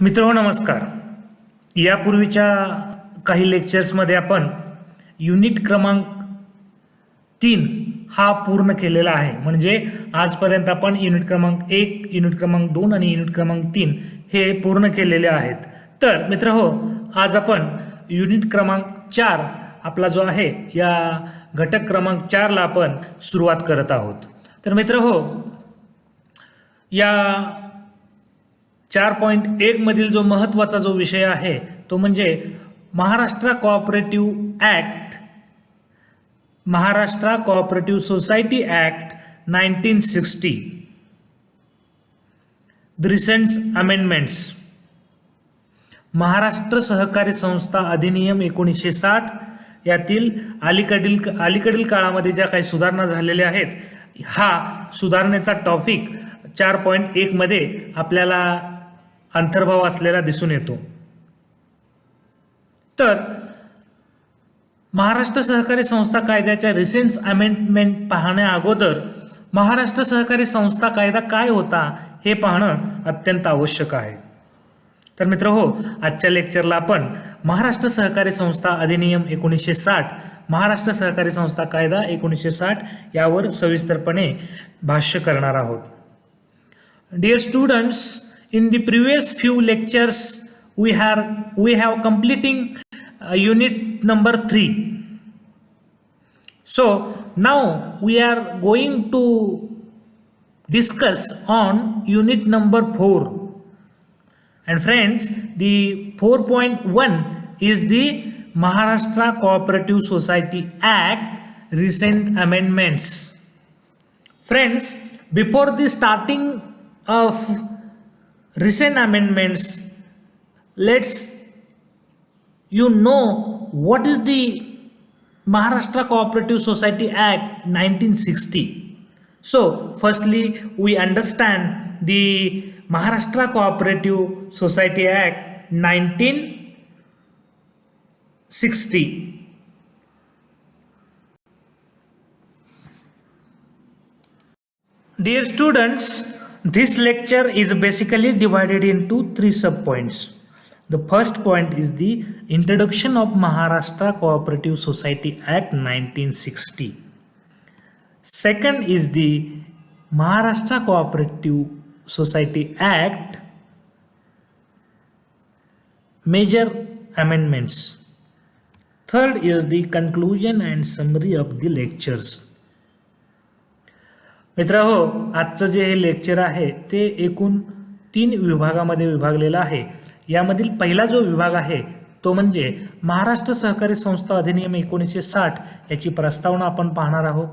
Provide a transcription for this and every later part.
मित्रांनो नमस्कार. यापूर्वीच्या काही लेक्चर्समध्ये आपण युनिट क्रमांक 3 हा पूर्ण केलेला आहे. म्हणजे आजपर्यंत आपण युनिट क्रमांक 1, युनिट क्रमांक 2 आणि युनिट क्रमांक 3 हे पूर्ण केलेले आहेत. तर मित्रहो, आज आपण युनिट क्रमांक 4 आपला जो आहे या घटक क्रमांक 4 ला आपण सुरुवात करत आहोत. तर मित्रहो, या 4.1 मधील जो महत्त्वाचा जो विषय आहे तो म्हणजे Maharashtra cooperative act, Maharashtra cooperative society act 1960, the recent amendments, Maharashtra सहकारी संस्था अधिनियम 1960 यातील अलीकडील काळामध्ये ज्या काही सुधारणा झालेल्या आहेत, हा सुधारणेचा टॉपिक 4.1 मध्ये आपल्याला अंतर्भाव असलेला दिसून येतो. तर महाराष्ट्र सहकारी संस्था कायद्याच्या रिसेंट अमेंडमेंट पाहण्या अगोदर महाराष्ट्र सहकारी संस्था कायदा काय होता हे पाहणं अत्यंत आवश्यक आहे. तर मित्रहो, आजच्या लेक्चरला आपण महाराष्ट्र सहकारी संस्था अधिनियम 1960, महाराष्ट्र सहकारी संस्था कायदा 1960 यावर सविस्तरपणे भाष्य करणार आहोत. Dear students, in the previous few lectures we have completing unit number 3. So now we are going to discuss on unit number 4. And friends, the 4.1 is the Maharashtra Cooperative Society Act recent amendments. Friends, before the starting of recent amendments, let's know what is the Maharashtra Cooperative Society Act 1960. So firstly we understand the Maharashtra Cooperative Society Act 1960. Dear students, this lecture is basically divided into 3 subpoints. The first point is the introduction of Maharashtra Cooperative Society Act 1960. Second is the Maharashtra Cooperative Society Act major amendments. Third is the conclusion and summary of the lectures. मित्रहो, आजचं जे हे lecture आहे ते एकूण 3 विभागामध्ये विभागलेलं आहे. यामधील पहिला जो विभाग आहे तो म्हणजे महाराष्ट्र सहकारी संस्था अधिनियम 1960 याची प्रस्तावना आपण पाहणार आहोत.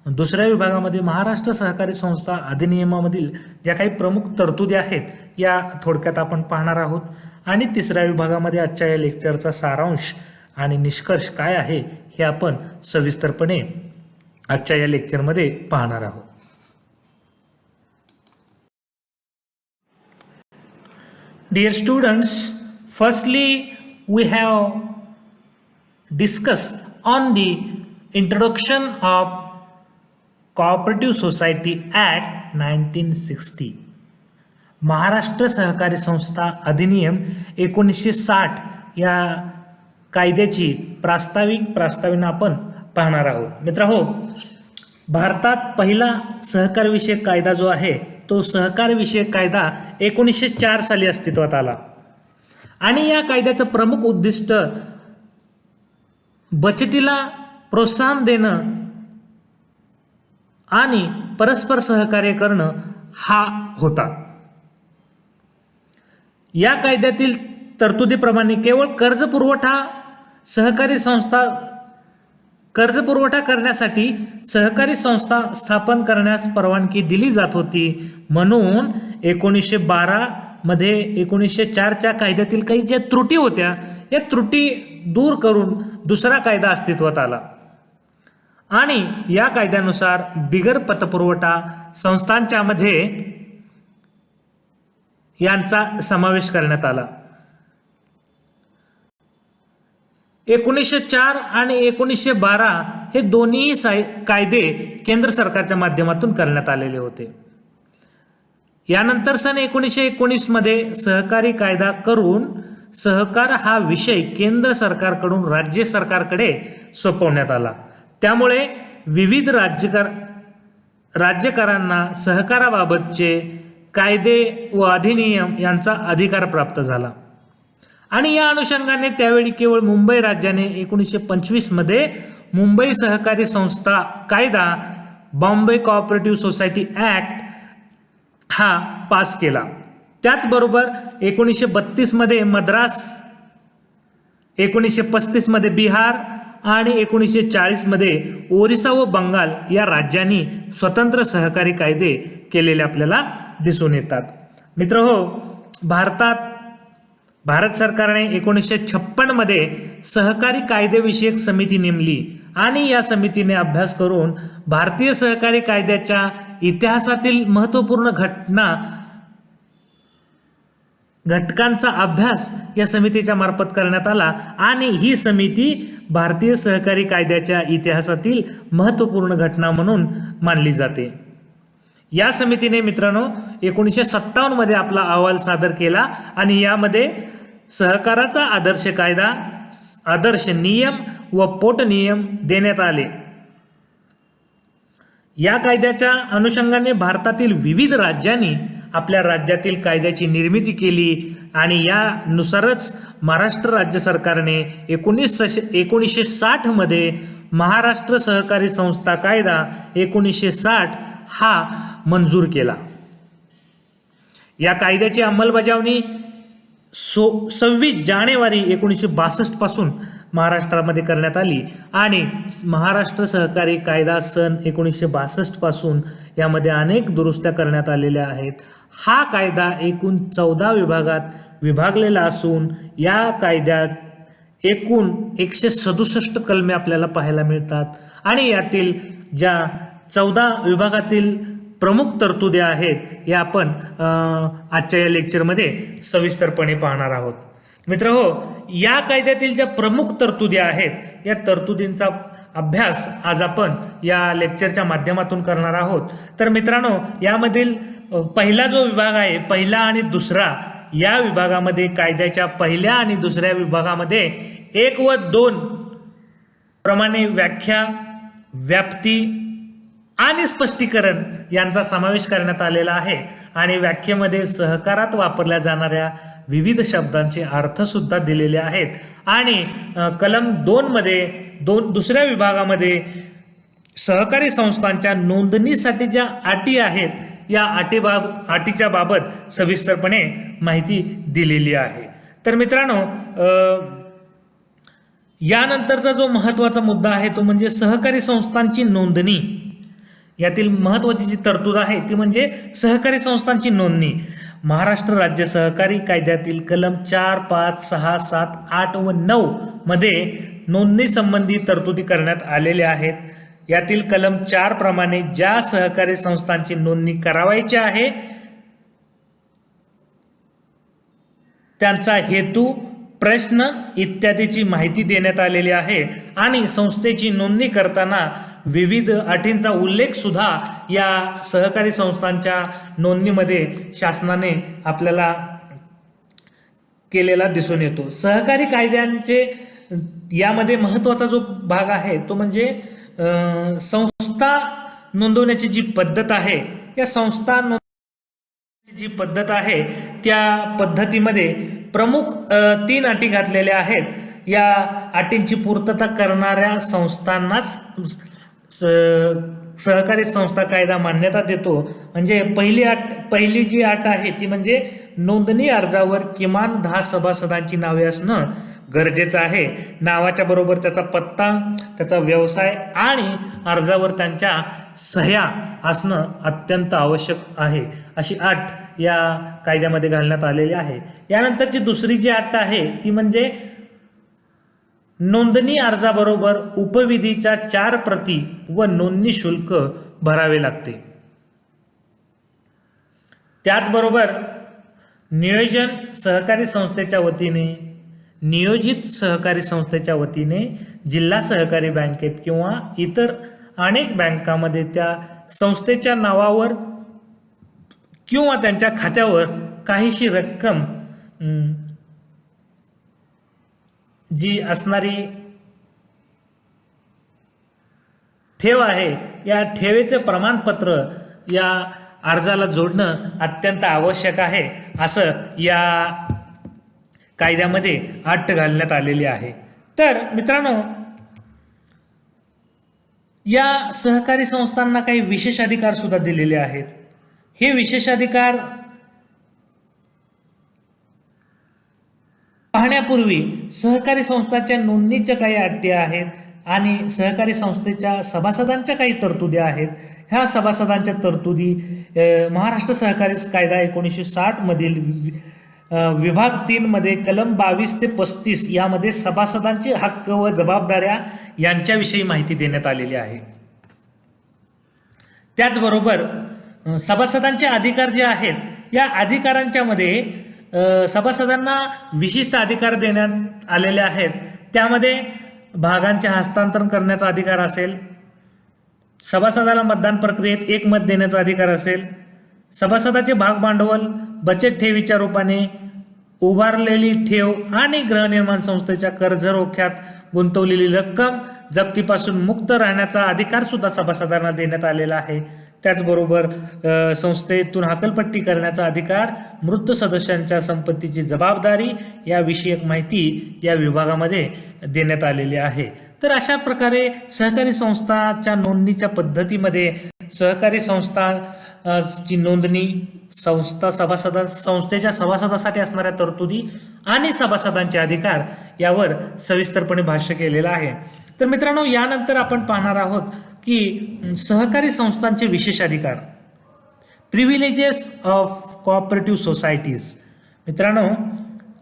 दुसऱ्या विभागामध्ये महाराष्ट्र सहकारी संस्था अधिनियमामधील ज्या काही प्रमुख तरतुदी आहेत या थोडक्यात आपण पाहणार आहोत. आणि तिसऱ्या विभागामध्ये आजच्या या लेक्चरचा सारांश आणि निष्कर्ष काय आहे हे आपण सविस्तरपणे आजच्या या लेक्चरमध्ये पाहणार आहोत. Dear students, firstly we have discussed on the introduction of Cooperative Society Act 1960. Maharashtra सहकारी संस्था अधिनियम 1960 या कायद्याची प्रस्तावना आपण पाहणार आहोत. मित्रहो, भारतात पहिला सहकार विषयक कायदा जो आहे तो सहकार विषयक कायदा 1904 साली अस्तित्वात आला. आणि या कायद्याचं प्रमुख उद्दिष्ट बचतीला प्रोत्साहन देणं आणि परस्पर सहकार्य करणं हा होता. या कायद्यातील तरतुदीप्रमाणे केवळ कर्जपुरवठा करण्यासाठी सहकारी संस्था स्थापन करण्यास परवानगी दिली जात होती. म्हणून 1912 मध्ये 1904च्या कायद्यातील काही ज्या त्रुटी होत्या या त्रुटी दूर करून दुसरा कायदा अस्तित्वात आला आणि या कायद्यानुसार बिगर पतपुरवठा संस्थांच्या मध्ये यांचा समावेश करण्यात आला. 1904 आणि 1912 हे दोन्ही कायदे केंद्र सरकारच्या माध्यमातून करण्यात आलेले होते. यानंतर सन 1919 मध्ये सहकारी कायदा करून सहकार हा विषय केंद्र सरकारकडून राज्य सरकारकडे सोपवण्यात आला. त्यामुळे विविध राज्यकरांना सहकाराबाबतचे कायदे व अधिनियम यांचा अधिकार प्राप्त झाला. आणि या अनुषंगाने त्यावेळी केवळ मुंबई राज्याने 1925 मध्ये मुंबई सहकारी संस्था कायदा बॉम्बे कोऑपरेटिव्ह सोसायटी ॲक्ट हा पास केला. त्याचबरोबर 1932 मध्ये मद्रास, 1935 मध्ये बिहार आणि 1940 मध्ये ओरिसा व बंगाल या राज्यांनी स्वतंत्र सहकारी कायदे केलेले आपल्याला दिसून येतात. मित्रहो, भारत सरकारने 1956 मध्ये सहकारी कायदेविषयक समिती नेमली आणि या समितीने अभ्यास करून भारतीय सहकारी कायद्याच्या इतिहासातील महत्त्वपूर्ण घटकांचा अभ्यास या समितीच्या मार्फत करण्यात आला आणि ही समिती भारतीय सहकारी कायद्याच्या इतिहासातील महत्त्वपूर्ण घटना म्हणून मानली जाते. या समितीने मित्रांनो 1957 मध्ये आपला अहवाल सादर केला आणि यामध्ये सहकाराचा आदर्श कायदा, आदर्श नियम व पोटनियम देण्यात आले. या कायद्याच्या अनुषंगाने भारतातील विविध राज्यांनी आपल्या राज्यातील कायद्याची निर्मिती केली आणि यानुसारच महाराष्ट्र राज्य सरकारने 1960 मध्ये महाराष्ट्र सहकारी संस्था कायदा 1960 हा मंजूर केला. या कायद्याची अंमलबजावणी 26 जानेवारी 1962 पासून महाराष्ट्रामध्ये करण्यात आली आणि महाराष्ट्र सहकारी कायदा सन 1962 पासून यामध्ये अनेक दुरुस्त्या करण्यात आलेल्या आहेत. हा कायदा एकूण 14 विभागात विभागलेला असून या कायद्यात एकूण 167 कलमे आपल्याला पाहायला मिळतात आणि यातील ज्या 14 विभागातील प्रमुख तरतुदी आहेत या आपण आजच्या या लेक्चरमध्ये सविस्तरपणे पाहणार आहोत. मित्रहो, या कायद्यातील ज्या प्रमुख तरतुदी आहेत या तरतुदींचा अभ्यास आज आपण या लेक्चरच्या माध्यमातून करणार आहोत. तर मित्रांनो, यामधील पहिला जो विभाग आहे, पहिला आणि दुसरा, या विभागामध्ये कायद्याच्या पहिल्या आणि दुसऱ्या विभागामध्ये 1 व 2 प्रमाणे व्याख्या, व्याप्ती आणि स्पष्टीकरण यांचा समावेश करण्यात आलेला आहे आणि व्याख्येमध्ये सहकारात वापरल्या जाणाऱ्या विविध शब्दांचे अर्थ सुद्धा दिलेले आहेत. आणि कलम 2 मध्ये दुसऱ्या विभागामध्ये सहकारी संस्थांच्या नोंदणीसाठी ज्या अटी आहेत या अटीच्या बाबत सविस्तरपणे माहिती दिलेली आहे. तर मित्रांनो, यानंतरचा जो महत्त्वाचा मुद्दा आहे तो म्हणजे सहकारी संस्थांची नोंदणी. यातील महत्त्वाची जी तरतूद आहे ती म्हणजे सहकारी संस्थांची नोंदणी. महाराष्ट्र राज्य सहकारी कायद्यातील कलम 4, 5, 6, 7, 8 व 9 मध्ये नोंदणी संबंधी तरतुदी करण्यात आलेल्या आहेत. यातील कलम 4 प्रमाणे ज्या सहकारी संस्थांची नोंदणी करावायची आहे त्यांचा हेतू, प्रश्न इत्यादीची माहिती देण्यात आलेली आहे आणि संस्थेची नोंदणी करताना विविध अटींचा उल्लेख सुद्धा या सहकारी संस्थांच्या नोंदणीमध्ये शासनाने आपल्याला केलेला दिसून येतो. सहकारी कायद्यांचे यामध्ये महत्त्वाचा जो भाग आहे तो म्हणजे संस्था नोंदवण्याची जी पद्धत आहे, या संस्था नोंदवण्याची जी पद्धत आहे त्या पद्धतीमध्ये प्रमुख 3 अटी घातलेल्या आहेत. या अटींची पूर्तता करणाऱ्या संस्थांनाच सहकारी संस्था कायदा मान्यता देतो. म्हणजे पहिली जी अट आहे ती म्हणजे नोंदणी अर्जावर किमान 10 सभासदांची नावे असणं गरजेचं आहे. नावाच्या बरोबर त्याचा पत्ता, त्याचा व्यवसाय आणि अर्जावर त्यांच्या सह्या असणं अत्यंत आवश्यक आहे, अशी अट या कायद्यामध्ये घालण्यात आलेली आहे. यानंतरची दुसरी जी अट आहे ती म्हणजे नोंदणी अर्जाबरोबर उपविधीच्या 4 प्रती व नोंदणी शुल्क भरावे लागते. त्याचबरोबर नियोजित सहकारी संस्थेच्या वतीने जिल्हा सहकारी बँकेत किंवा इतर अनेक बँकांमध्ये त्या संस्थेच्या नावावर किंवा त्यांच्या खात्यावर काहीशी रक्कम जी असणारी ठेव आहे, या ठेवेचे प्रमाणपत्र या अर्जाला जोडणं अत्यंत आवश्यक आहे, असं या कायद्यामध्ये अट घालण्यात आलेली आहे. तर मित्रांनो, या सहकारी संस्थांना काही विशेष अधिकार सुद्धा दिलेले आहेत. हे विशेष अधिकार पाहण्यापूर्वी सहकारी संस्थांच्या नोंदणीच्या काही अटी आहेत आणि सहकारी संस्थेच्या सभासदांच्या काही तरतुदी आहेत. ह्या सभासदांच्या तरतुदी महाराष्ट्र सहकारी कायदा 1960 मधील विभाग 3 मध्ये कलम 22 ते 35 यामध्ये सभासदांचे हक्क व जबाबदाऱ्या यांच्याविषयी माहिती देण्यात आलेली आहे. त्याचबरोबर सभासदांचे अधिकार जे आहेत, या अधिकारांच्या मध्ये सभासदांना विशिष्ट अधिकार देण्यात आलेले आहेत. त्यामध्ये भागांचे हस्तांतरण करण्याचा अधिकार असेल, सभासदाला मतदान प्रक्रियेत एक मत देण्याचा अधिकार असेल, सभासदाचे भाग भांडवल बचत ठेवीच्या रूपाने उभारलेली ठेव आणि गृहनिर्माण संस्थेच्या कर्ज रोख्यात गुंतवलेली रक्कम जप्तीपासून मुक्त राहण्याचा अधिकार सुद्धा सभासदांना देण्यात आलेला आहे. त्याचबरोबर संस्थेतून हकालपट्टी करण्याचा अधिकार, मृत सदस्यांच्या संपत्तीची जबाबदारी या विषयक माहिती या विभागामध्ये देण्यात आलेली आहे. तर अशा प्रकारे सहकारी संस्थाच्या नोंदणीच्या पद्धतीमध्ये सहकारी संस्थाची नोंदणी, संस्थेच्या सभासदासाठी असणाऱ्या तरतुदी आणि सभासदांचे अधिकार यावर सविस्तरपणे भाष्य केलेलं आहे. तर मित्रांनो, यानंतर आपण पाहणार आहोत की सहकारी संस्थांचे विशेष अधिकार, प्रिव्हिलेजेस ऑफ कोऑपरेटिव्ह सोसायटीज. मित्रांनो,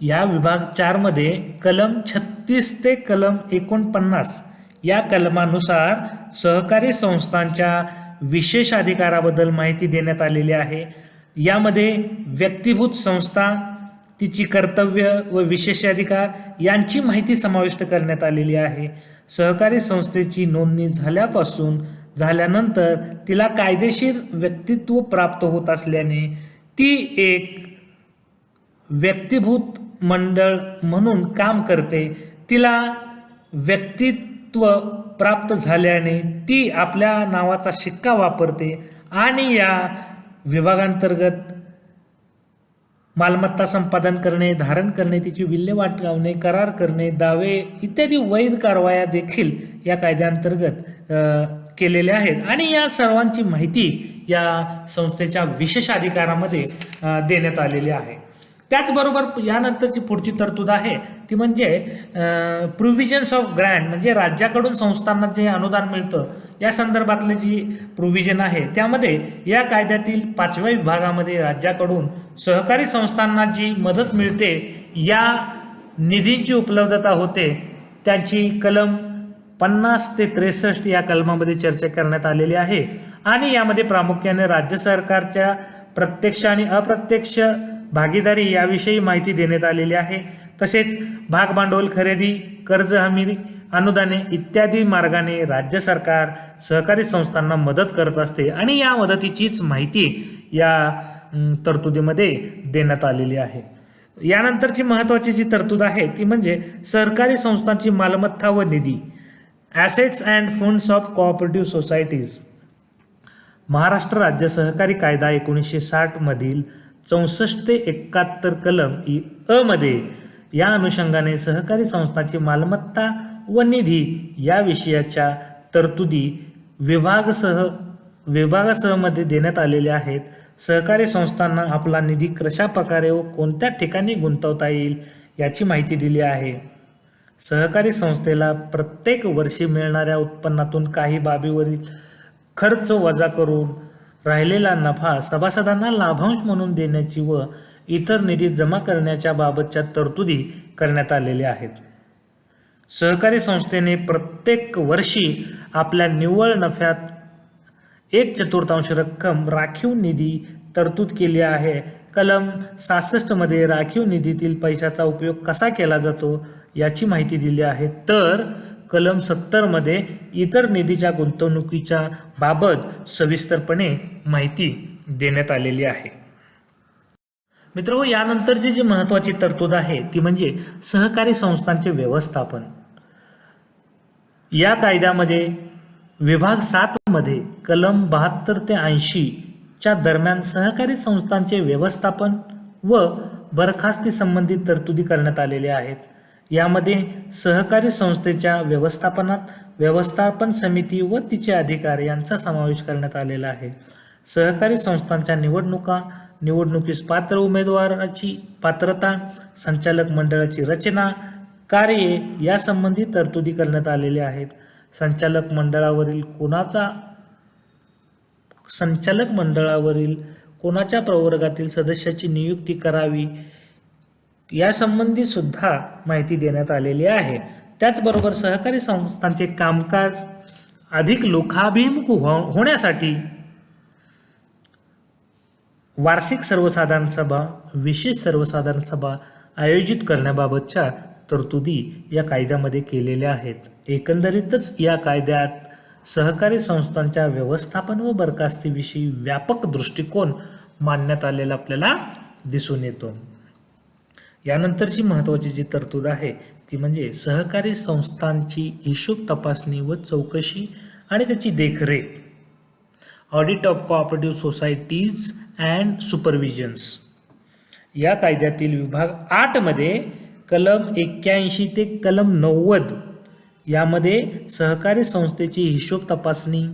या विभाग 4 मध्ये कलम 36 ते कलम 49 या कलमानुसार सहकारी संस्थांच्या विशेष अधिकाराबद्दल माहिती देण्यात आलेली आहे. यामध्ये व्यक्तिभूत संस्था, तिची कर्तव्य व विशेष अधिकार यांची माहिती समाविष्ट करण्यात आलेली आहे. सहकारी संस्थेची नोंदणी झाल्यानंतर तिला कायदेशीर व्यक्तित्व प्राप्त होत असल्याने ती एक व्यक्तिभूत मंडळ म्हणून काम करते. तिला व्यक्तित्व प्राप्त झाल्याने ती आपल्या नावाचा शिक्का वापरते आणि या विभागांतर्गत मालमत्ता संपादन करणे, धारण करणे, तिची विल्हेवाट लावणे, करार करणे, दावे इत्यादी वैध कारवाया देखील या कायद्याअंतर्गत केलेल्या आहेत आणि या सर्वांची माहिती या संस्थेच्या विशेष अधिकारामध्ये देण्यात आलेली आहे. त्याचबरोबर यानंतरची पुढची तरतूद आहे ती म्हणजे प्रोव्हिजन्स ऑफ ग्रँट, म्हणजे राज्याकडून संस्थांना जे अनुदान मिळतं या संदर्भातले जी प्रोव्हिजन आहे, त्यामध्ये या कायद्यातील 5व्या विभागामध्ये राज्याकडून सहकारी संस्थांना जी मदत मिळते, या निधीची उपलब्धता होते, त्यांची कलम 50 ते 63 या कलमामध्ये चर्चा करण्यात आलेली आहे आणि यामध्ये प्रामुख्याने राज्य सरकारच्या प्रत्यक्ष आणि अप्रत्यक्ष भागीदारी याविषयी माहिती देण्यात आलेली आहे. तसेच भाग भांडवल खरेदी, कर्ज हमी, अनुदाने इत्यादी मार्गाने राज्य सरकार सहकारी संस्थांना मदत करत असते आणि या मदतीचीच माहिती या तरतुदीमध्ये देण्यात आलेली आहे. यानंतरची महत्त्वाची जी तरतूद आहे ती म्हणजे सहकारी संस्थांची मालमत्ता व निधी, assets and funds of cooperative societies. Maharashtra राज्य सहकारी कायदा 1960 मधील 64 ते 71 कलम अ मध्ये या अनुषंगाने सहकारी संस्थांची मालमत्ता व निधी या विषयाच्या तरतुदी विभागासह मध्ये देण्यात आलेल्या आहेत. सहकारी संस्थांना आपला निधी कशा प्रकारे व कोणत्या ठिकाणी गुंतवता येईल याची माहिती दिली आहे. सहकारी संस्थेला प्रत्येक वर्षी मिळणाऱ्या उत्पन्नातून काही बाबीवरील खर्च वजा करून राहिलेला नफा सभासदांना लाभांश म्हणून देण्याची व इतर निधी जमा करण्याच्या बाबतच्या तरतुदी करण्यात आलेल्या आहेत. सहकारी संस्थेने प्रत्येक वर्षी आपल्या निव्वळ नफ्यात 1/4 रक्कम राखीव निधी तरतूद केली आहे. कलम 66 मध्ये राखीव निधीतील पैशाचा उपयोग कसा केला जातो याची माहिती दिली आहे. तर कलम 70 मध्ये इतर निधीच्या गुंतवणुकीच्या बाबत सविस्तरपणे माहिती देण्यात आलेली आहे. मित्रांनो, यानंतरची जी महत्त्वाची तरतूद आहे ती म्हणजे सहकारी संस्थांचे व्यवस्थापन. या कायद्यामध्ये विभाग 7 मध्ये कलम 72 ते 80 च्या दरम्यान सहकारी संस्थांचे व्यवस्थापन व बरखास्ती संबंधित तरतुदी करण्यात आलेल्या आहेत. यामध्ये सहकारी संस्थेच्या व्यवस्थापनात व्यवस्थापन समिती व तिचे अधिकारी यांचा समावेश करण्यात आलेला आहे. सहकारी संस्थांच्या निवडणुका, निवडणुकीस पात्र उमेदवाराची पात्रता, संचालक मंडळाची रचना, कार्ये यासंबंधी तरतुदी करण्यात आलेल्या आहेत. संचालक मंडळावरील कोणाच्या प्रवर्गातील सदस्याची नियुक्ती करावी यासंबंधी सुद्धा माहिती देण्यात आलेली आहे. त्याचबरोबर सहकारी संस्थांचे कामकाज अधिक लोकाभिमुख होण्यासाठी वार्षिक सर्वसाधारण सभा, विशेष सर्वसाधारण सभा आयोजित करण्याबाबतच्या तरतुदी या कायद्यामध्ये केलेल्या आहेत. एकंदरीतच या कायद्यात सहकारी संस्थांच्या व्यवस्थापन व बरखास्तीविषयी व्यापक दृष्टिकोन मांडण्यात आलेला आपल्याला दिसून येतो. यानंतरची महत्त्वाची जी तरतूद आहे ती म्हणजे सहकारी संस्थांची हिशोब तपासणी व चौकशी आणि त्याची देखरेख. Audit of cooperative societies and supervisions. या कायद्यातील विभाग 8 मध्ये कलम 81 ते कलम 90 यामध्ये सहकारी संस्थेची हिशोब तपासणी,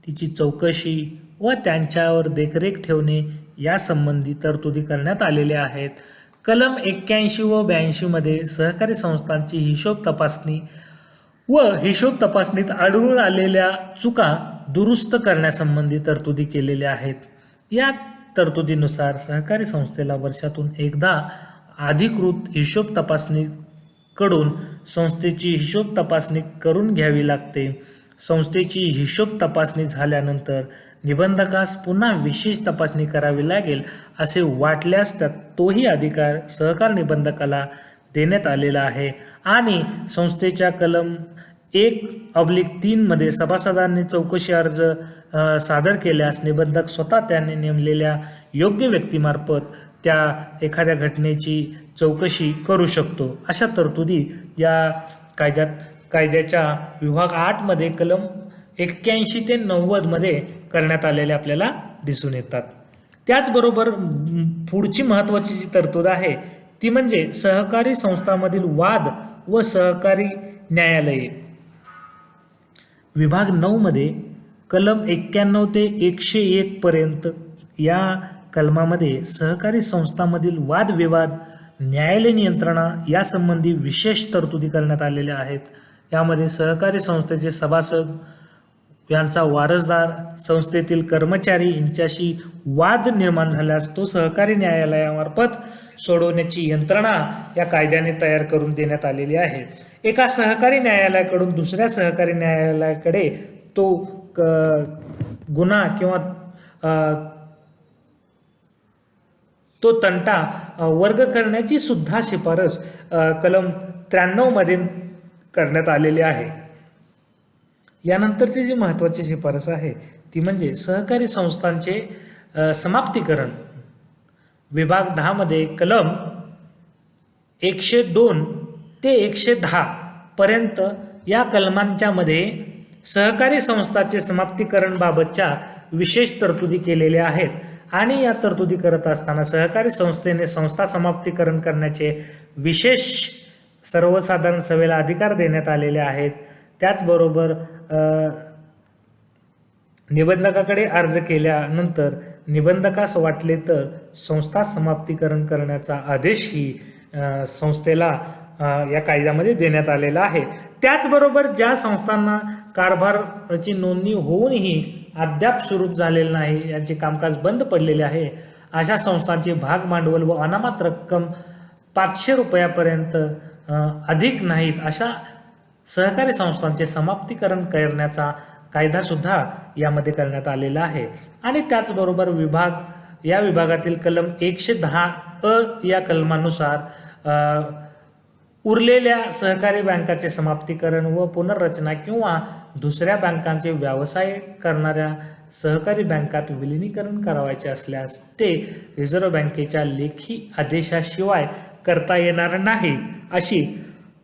तिची चौकशी व त्यांच्यावर देखरेख ठेवणे यासंबंधी तरतुदी करण्यात आलेल्या आहेत. कलम 81 व 82 मध्ये सहकारी संस्थांची हिशोब तपासणी व हिशोब तपासणीत आढळून आलेल्या चुका दुरुस्त करण्यासंबंधी तरतुदी केलेल्या आहेत. या तरतुदीनुसार सहकारी संस्थेला वर्षातून एकदा अधिकृत हिशोब तपासणी कडून संस्थेची हिशोब तपासणी करून घ्यावी लागते. संस्थेची हिशोब तपासणी झाल्यानंतर निबंधकास पुन्हा विशेष तपासणी करावी लागेल असे वाटल्यास तोही अधिकार सहकार निबंधकाला देण्यात आलेला आहे. आणि संस्थेच्या कलम 1/3 मध्ये सभासदांनी चौकशी अर्ज सादर केल्यास निबंधक स्वतः त्यांनी नेमलेल्या योग्य व्यक्तीमार्फत त्या एखाद्या घटनेची चौकशी करू शकतो. अशा तरतुदी या कायद्याच्या विभाग 8 मध्ये कलम 81 ते 90 मध्ये करण्यात आलेले आपल्याला दिसून येतात. त्याचबरोबर पुढची महत्त्वाची जी तरतूद आहे ती म्हणजे सहकारी संस्थांमधील वाद व सहकारी न्यायालये. विभाग 9 मध्ये कलम 91 ते 101 पर्यंत या कलमामध्ये सहकारी संस्थांमधील वादविवाद, न्यायालयीन यंत्रणा यासंबंधी विशेष तरतुदी करण्यात आलेल्या आहेत. यामध्ये सहकारी संस्थेचे सभासद, यांचा वारसदार, संस्थेतील कर्मचारी यांच्याशी वाद निर्माण झाल्यास तो सहकारी न्यायालयामार्फत सोडवण्याची यंत्रणा या कायद्याने तयार करून देण्यात आलेली आहे. एका सहकारी न्यायालयाकडून दुसऱ्या सहकारी न्यायालयाकडे तो गुन्हा किंवा तो तंटा वर्ग करण्याची सुद्धा शिफारस कलम 93 मध्ये करण्यात आलेली आहे. यानंतरची जी महत्त्वाची शिफारस आहे ती म्हणजे सहकारी संस्थांचे समाप्तीकरण. विभाग 10 मध्ये कलम 102 ते 110 पर्यंत या कलमांच्या मध्ये सहकारी संस्थांचे समाप्तीकरण बाबतच्या विशेष तरतुदी केलेल्या आहेत. आणि या तरतुदी करत असताना सहकारी संस्थेने संस्था समाप्तीकरण करण्याचे विशेष सर्वसाधारण सभेला अधिकार देण्यात आलेले आहेत. त्याचबरोबर निबंधकाकडे अर्ज केल्यानंतर निबंधकास वाटले तर संस्था समाप्तीकरण करण्याचा आदेशही संस्थेला या कायद्यामध्ये देण्यात आलेला आहे. त्याचबरोबर ज्या संस्थांना कारभाराची नोंदणी होऊनही अद्याप सुरू झालेले नाही, यांचे कामकाज बंद पडलेले आहे, अशा संस्थांचे भाग भांडवल व अनामत रक्कम 500 रुपयापर्यंत अधिक नाहीत अशा सहकारी संस्थांचे समाप्तीकरण करण्याचा कायदा सुद्धा यामध्ये करण्यात आलेला आहे. आणि त्याचबरोबर या विभागातील कलम 110 या कलमानुसार उरलेल्या सहकारी बँकाचे समाप्तीकरण व पुनर्रचना किंवा दुसऱ्या बँकांचे व्यवसाय करणाऱ्या सहकारी बँकात विलिनीकरण करावायचे असल्यास ते रिझर्व्ह बँकेच्या लेखी आदेशाशिवाय करता येणार नाही, अशी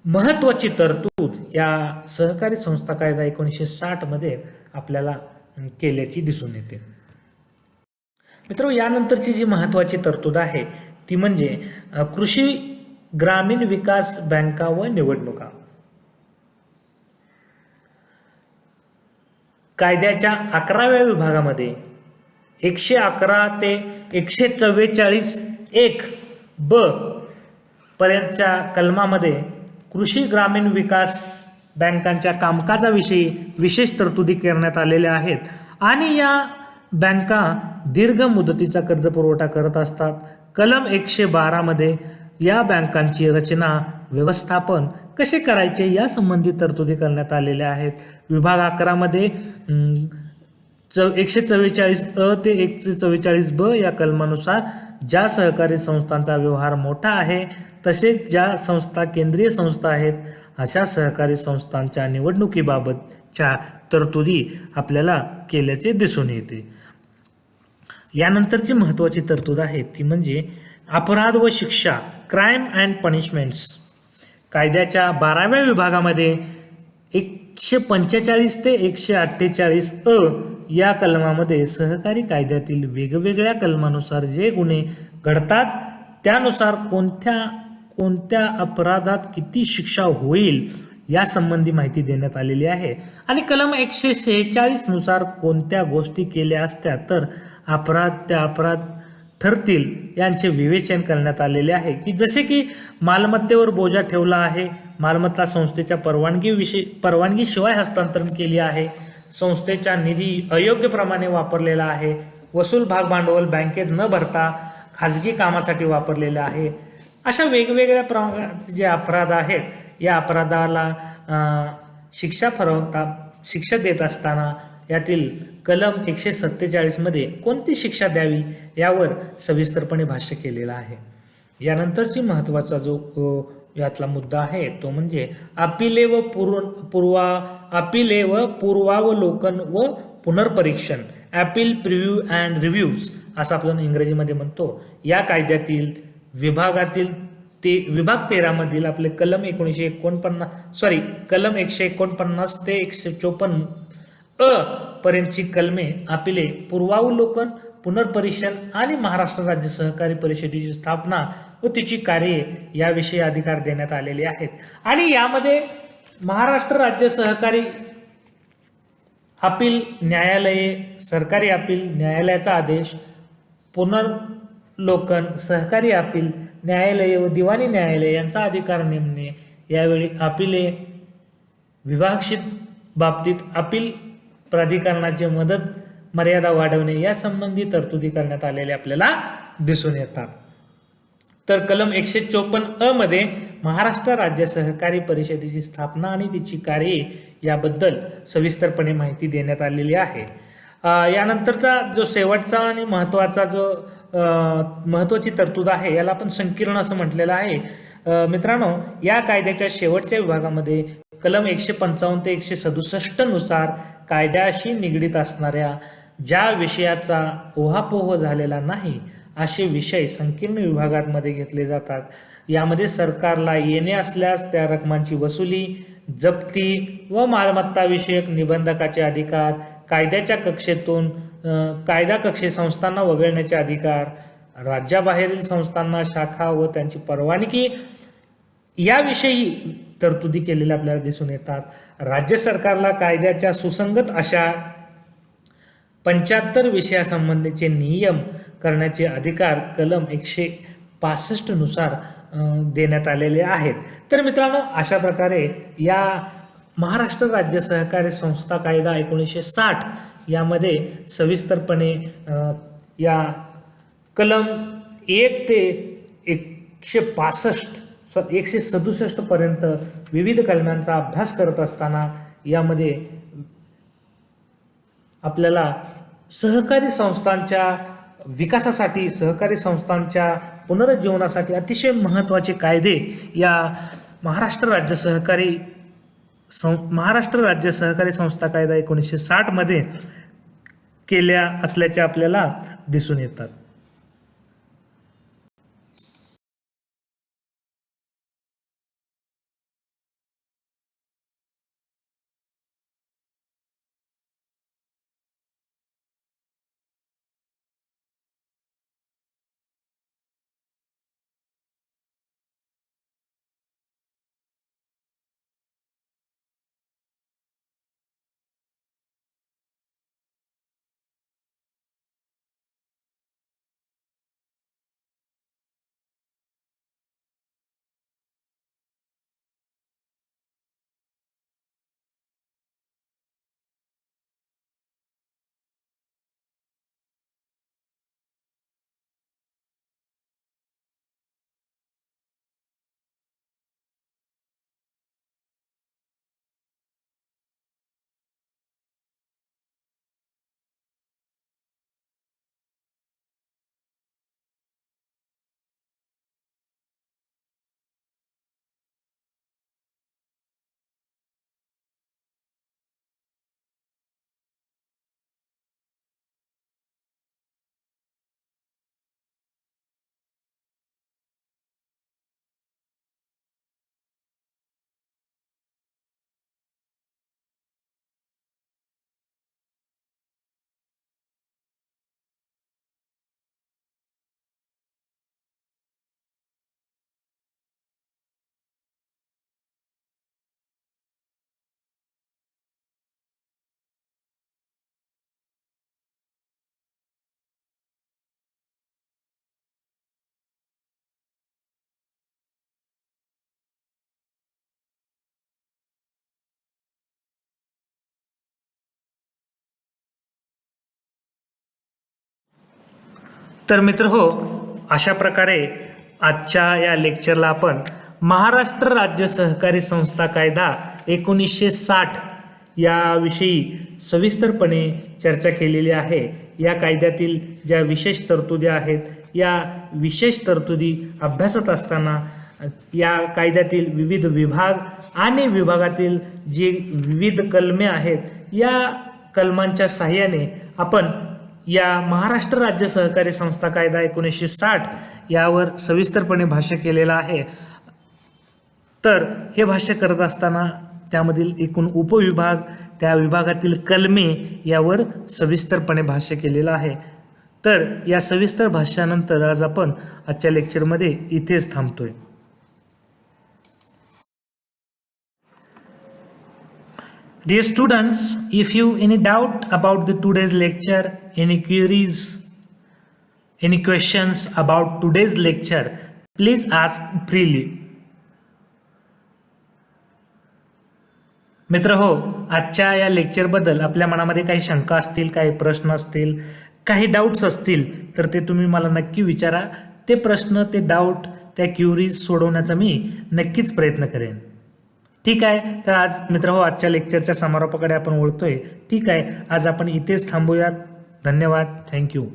महत्त्वाची तरतूद या सहकारी संस्था कायदा 1960 मध्ये आपल्याला केल्याची दिसून येते. मित्रांनो, यानंतरची जी महत्त्वाची तरतूद आहे ती म्हणजे कृषी ग्रामीण विकास बँका व निवडणुका. कायद्याच्या 11व्या विभागामध्ये 111 ते 144(1) ब पर्यंतच्या कलमामध्ये कृषी ग्रामीण विकास बँकांच्या कामकाजाविषयी विशेष तरतुदी करण्यात आलेल्या आहेत आणि या बँका दीर्घ मुदतीचा कर्ज पुरवठा करत असतात. कलम 112 मध्ये या बँकांची रचना, व्यवस्थापन कसे करायचे या संबंधित तरतुदी करण्यात आलेल्या आहेत. विभाग 11 मध्ये 144(अ) ते 144(ब) या कलमानुसार ज्या सहकारी संस्थांचा व्यवहार मोठा आहे तसेच ज्या संस्था केंद्रीय संस्था आहेत अशा सहकारी संस्थांच्या निवडणुकीबाबतच्या तरतुदी आपल्याला केल्याचे दिसून येते. यानंतरची महत्त्वाची तरतूद आहे ती म्हणजे अपराध व शिक्षा, क्राईम अँड पनिशमेंट्स. कायद्याच्या 12व्या विभागामध्ये 145 ते 148(अ) या कलमामध्ये सहकारी कायद्यातील वेगवेगळ्या कलमानुसार जे गुन्हे घडतात त्यानुसार कोणत्या अपराधात किती शिक्षा होईल यासंबंधी माहिती देण्यात आलेली आहे आणि कलम 146 नुसार कोणत्या गोष्टी केल्या असत्या तर अपराध ठरतील यांचे विवेचन करण्यात आलेले आहे. की जसे की मालमत्तेवर बोजा ठेवला आहे, मालमत्ता संस्थेच्या परवानगीशिवाय हस्तांतरण केली आहे, संस्थेचा निधी अयोग्यप्रमाणे वापरलेला आहे, वसूल भागभांडवल बँकेत न भरता खाजगी कामासाठी वापरलेला आहे, अशा वेगवेगळ्या प्रकारचे जे अपराध आहेत या अपराधाला शिक्षा देत असताना यातील कलम 147 मध्ये कोणती शिक्षा द्यावी यावर सविस्तरपणे भाष्य केलेलं आहे. यानंतरची महत्त्वाचा जो यातला मुद्दा आहे तो म्हणजे अपिले व पूर्वावलोकन व पुनर्परीक्षण, ॲपील, प्रिव्ह्यू अँड रिव्ह्यूज असं आपण इंग्रजीमध्ये म्हणतो. या कायद्यातील विभाग 13 मधील आपले कलम 149 ते 154 अ पर्यंतची कलमे अपिले, पूर्वावलोकन, पुनर्परीक्षण आणि महाराष्ट्र राज्य सहकारी परिषदेची स्थापना व तिची कार्ये याविषयी अधिकार देण्यात आलेले आहेत. आणि यामध्ये महाराष्ट्र राज्य सहकारी अपील न्यायालये, सरकारी अपील न्यायालयाचा आदेश, पुनर्लोकन, सहकारी अपील न्यायालये व दिवाणी न्यायालय यांचा अधिकार नेमणे, यावेळी अपिले विभागशित बाबतीत अपील प्राधिकरणाची मदत मर्यादा वाढवणे यासंबंधी तरतुदी करण्यात आलेल्या आपल्याला दिसून येतात. तर कलम 154(अ) मध्ये महाराष्ट्र राज्य सहकारी परिषदेची स्थापना आणि तिची कार्ये याबद्दल सविस्तरपणे माहिती देण्यात आलेली आहे. यानंतरचा जो शेवटचा आणि महत्त्वाची तरतूद आहे याला आपण संकीर्ण असं म्हटलेलं आहे. मित्रांनो, या कायद्याच्या शेवटच्या विभागामध्ये कलम 155 ते 167 नुसार कायद्याशी निगडीत असणाऱ्या ज्या विषयाचा ओहापोह झालेला नाही असे विषय संकीर्ण विभागांमध्ये घेतले जातात. यामध्ये सरकारला येणे असल्यास त्या रकमांची वसुली, जप्ती व मालमत्ता विषयक निबंधकाचे अधिकार, कायद्याच्या कक्षेतून कायदा कक्षे संस्थांना वगळण्याचे अधिकार, राज्याबाहेरील संस्थांना शाखा व त्यांची परवानगी याविषयी तरतुदी केलेल्या आपल्याला दिसून येतात. राज्य सरकारला कायद्याच्या सुसंगत अशा 75 विषयासंबंधीचे नियम करण्याचे अधिकार कलम 165 नुसार देण्यात आलेले आहेत. तर मित्रांनो, अशा प्रकारे या महाराष्ट्र राज्य सहकारी संस्था कायदा 1960 यामध्ये सविस्तरपणे या कलम 1 ते 167 पर्यंत विविध कलमांचा अभ्यास करत असताना यामध्ये आपल्याला सहकारी संस्थांच्या विकासासाठी, सहकारी संस्थांच्या पुनरुज्जीवनासाठी अतिशय महत्त्वाचे कायदे या महाराष्ट्र राज्य सहकारी संस्था कायदा 1960 मध्ये केल्या असल्याचे आपल्याला दिसून येतात. तर मित्र हो, अशा प्रकारे आजच्या या लेक्चरला आपण महाराष्ट्र राज्य सहकारी संस्था कायदा 1960 याविषयी सविस्तरपणे चर्चा केलेली आहे. या कायद्यातील ज्या विशेष तरतुदी आहेत, या विशेष तरतुदी अभ्यासत असताना या कायद्यातील विविध विभाग आणि विभागातील जे विविध कलमे आहेत, या कलमांच्या सहाय्याने आपण या महाराष्ट्र राज्य सहकारी संस्था कायदा 1960 यावर सविस्तरपणे भाष्य केलेलं आहे. तर हे भाष्य करत असताना त्यामधील एकूण उपविभाग, त्या विभागातील कलमे यावर सविस्तरपणे भाष्य केलेलं आहे. तर या सविस्तर भाष्यानंतर आज आपण आजच्या लेक्चरमध्ये इथेच थांबतोय. Dear students, if you any doubt about the today's lecture, any queries, any questions about today's lecture, please ask freely. मित्र हो, आजच्या या लेक्चरबद्दल आपल्या मनामध्ये काही शंका असतील, काही प्रश्न असतील, काही डाऊट्स असतील तर ते तुम्ही मला नक्की विचारा. ते प्रश्न, ते डाऊट, त्या क्युरीज सोडवण्याचा मी नक्कीच प्रयत्न करेन. ठीक आहे. तर आज मित्र हो, आजच्या लेक्चरच्या समारोपाकडे आपण वळतोय. ठीक आहे, आज आपण इथेच थांबूयात. धन्यवाद. थँक्यू.